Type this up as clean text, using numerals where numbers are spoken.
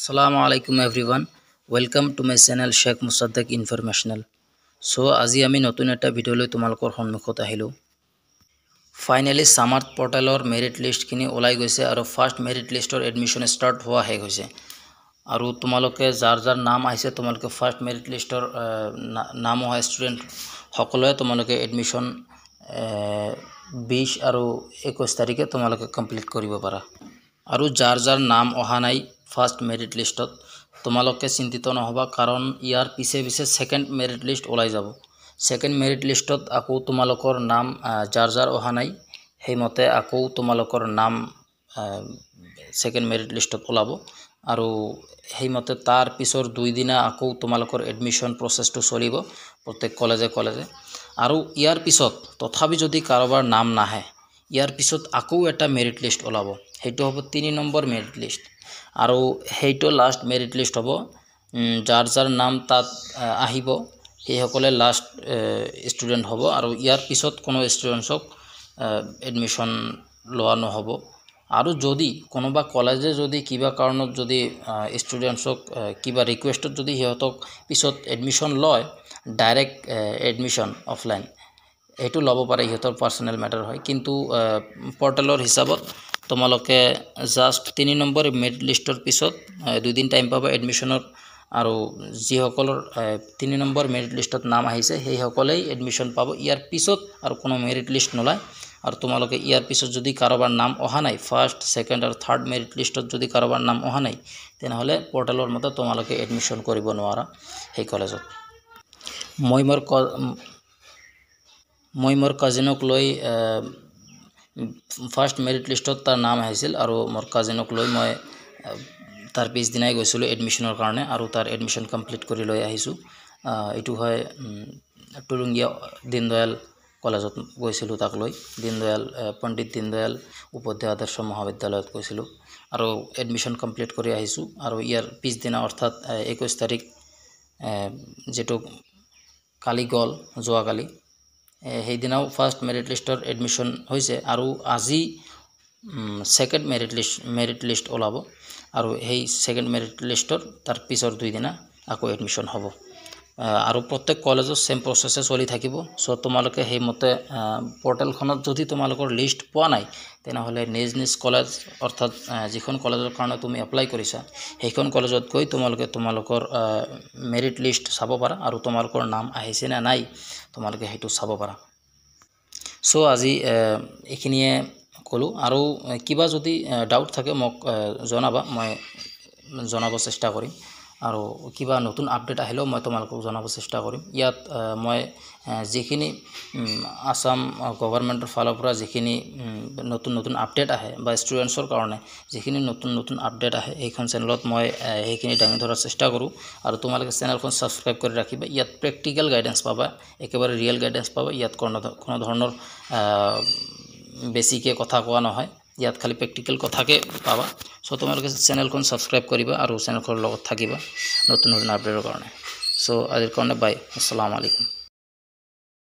Assalamu alaikum everyone. Welcome to my channel Sheikh Musaddiq Informational. So আজি আমি নতুন এটা ভিডিও লৈ তোমালোকৰ সন্মুখত আহিলো। ফাইনালি সামাৰ্ট পোৰ্টালৰ মেৰিট লিষ্ট কিনি ওলাই গৈছে আৰু ফাৰ্স্ট মেৰিট লিষ্টৰ এডমিশন স্টাৰ্ট হোৱা হে গৈছে। আৰু তোমালোকে যাৰ নাম আহিছে তোমালোকে ফাৰ্স্ট মেৰিট লিষ্টৰ নাম হোৱা ষ্টুডেন্ট সকলোৱে তোমালোকে এডমিশন 20 আৰু 21 তাৰিখে তোমালোকে কমপ্লিট কৰিব পাৰা। আৰু যাৰ নাম অহা নাই ফাৰ্স্ট মেৰিট লিস্টত তোমালোকে চিন্তিত নহবা, কাৰণ ইয়াৰ পিছে সেকেন্ড মেৰিট লিষ্ট ওলাই যাব। সেকেন্ড মেৰিট লিষ্টত আকৌ তোমালোকৰ নাম যাৰ অহা নাই সেইমতে আকৌ তোমালোকৰ নাম সেকেন্ড মেৰিট লিষ্টত ওলাব। আৰু সেইমতে তাৰ পিছৰ 2 দিনা আকৌ তোমালোকৰ এডমিশন প্ৰসেসটো চলিব প্ৰত্যেক কলেজে। আৰু ইয়াৰ পিছত তথাপি যদি কাৰোবাৰ নাম নাহে ইয়াৰ পিছত আকৌ এটা মেৰিট লিষ্ট ওলাব, সেইটো হ'ব 3 নম্বৰ মেৰিট লিষ্ট। আৰু সেইটো লাষ্ট মেৰিট লিষ্ট হ'ব। যাৰ নাম তাত আহিব সেই সকলে লাষ্ট ষ্টুডেন্ট হ'ব। আৰু ইয়াৰ পিছত কোনো ষ্টুডেন্টছক এডমিশন লোৱা নহ'ব। আৰু যদি কোনোবা কলেজে যদি কিবা কাৰণত যদি ষ্টুডেন্টছক কিবা ৰিকুৱেষ্টত যদি হিহঁতক পিছত এডমিশন লয়, ডাইৰেক্ট এডমিশন অফলাইন এইটো ল'ব পাৰে, হিহঁতৰ পাৰ্সোনেল ম্যাটাৰ হয়। কিন্তু পোৰ্টেলৰ হিচাপত তোমালোকে জাস্ট 3 নম্বৰ মেৰিট লিষ্টৰ পিছত 2 দিন টাইম পাবা এডমিশনৰ। আৰু যি সকলৰ 3 নম্বৰ মেৰিট লিষ্টত নাম আহিছে সেই সকলেই এডমিশন পাব। ইয়াৰ পিছত আৰু কোনো মেৰিট লিষ্ট নলয়। আৰু তোমালোকে ইয়াৰ পিছত যদি কাৰোবাৰ নাম অহা নাই ফাৰ্স্ট সেকেন্ড আৰু থাৰ্ড মেৰিট লিষ্টত যদি কাৰোবাৰ নাম অহা নাই তেনেহলে পোৰ্টেলৰ মতে তোমালোকে এডমিশন কৰিব নোৱাৰা সেই কলেজত। মই মোৰ কাজিনক লৈ ফাৰ্স্ট মেৰিট লিষ্টত তাৰ নাম আহিছিল আৰু মোৰ কাজিনক লৈ মই তাৰ পিছ দিনাই গৈছিলো এডমিশনৰ কাৰণে আৰু তাৰ এডমিশন কমপ্লিট কৰি লৈ আহিছো। এটো হয় টুৰুঙ্গিয়া দীনদয়াল কলেজত গৈছিলো, তাক লৈ পণ্ডিত দীনদয়াল উপাধ্যায় আদৰ্শ মহাবিদ্যালয়ত গৈছিলো আৰু এডমিশন কমপ্লিট কৰি আহিছো। আৰু ইয়াৰ পিছ দিনা অৰ্থাৎ 21 তাৰিখ যেটো কালি গল যোৱা কালি সেইদিনাও ফাৰ্স্ট মেৰিট লিষ্টৰ এডমিশন হৈছে। আৰু আজি সেকেন্ড মেৰিট লিষ্ট ওলাব আৰু সেই সেকেন্ড মেৰিট লিষ্টৰ তাৰ পিছৰ 2 দিনা আকৌ এডমিশন হ'ব। আৰু প্ৰত্যেক কলেজৰ সেম প্ৰসেসে চলি থাকিব। সো তোমালোকে সেইমতে পোৰ্টেলখনত যদি তোমালোকৰ লিষ্ট পোৱা নাই তেনেহলে নিজ কলেজ অৰ্থাৎ যিখন কলেজৰ কাৰণে তুমি এপ্লাই কৰিছা সেইখন কলেজত গৈ তোমালোকে তোমালোকৰ মেৰিট লিষ্ট চাব পাৰা আৰু তোমালোকৰ নাম আহিছে না নাই তোমালোকে হেতু চাব পাৰা। সো আজি এখিনিয়ে কলো। আৰু কিবা যদি ডাউট থাকে মোক জনাবা, মই জনাব চেষ্টা কৰিম। আৰু কিবা নতুন আপডেট আহিলেও মই তোমালোকক জনাব চেষ্টা কৰিম। ইয়াত মই যিখিনি আসাম গভৰ্ণমেণ্টৰ ফালৰ পৰা যিখিনি নতুন আপডেট আহে বা ষ্টুডেন্টছৰ কাৰণে যিখিনি নতুন আপডেট আহে এইখন চেনেলত মই সেইখিনি দাঙি ধৰাৰ চেষ্টা কৰো। আৰু তোমালোকে চেনেলখন সাবস্ক্ৰাইব কৰি ৰাখিবা। ইয়াত প্ৰেক্টিক্যাল গাইডেন্স পাবা, একেবাৰে ৰিয়েল গাইডেন্স পাবা। ইয়াত কোনো ধৰণৰ বেছিকে কথা কোৱা নহয়, ইয়াত খালি প্ৰেক্টিক্যাল কথাকে পাবা। সো তোমালোকে চেনেলখন সাবস্ক্ৰাইব কৰিবা আৰু চেনেলখনৰ লগত থাকিবা নতুন আপডেটৰ কাৰণে। সো আজিৰ কাৰণে বাই, আসসালামু আলাইকুম।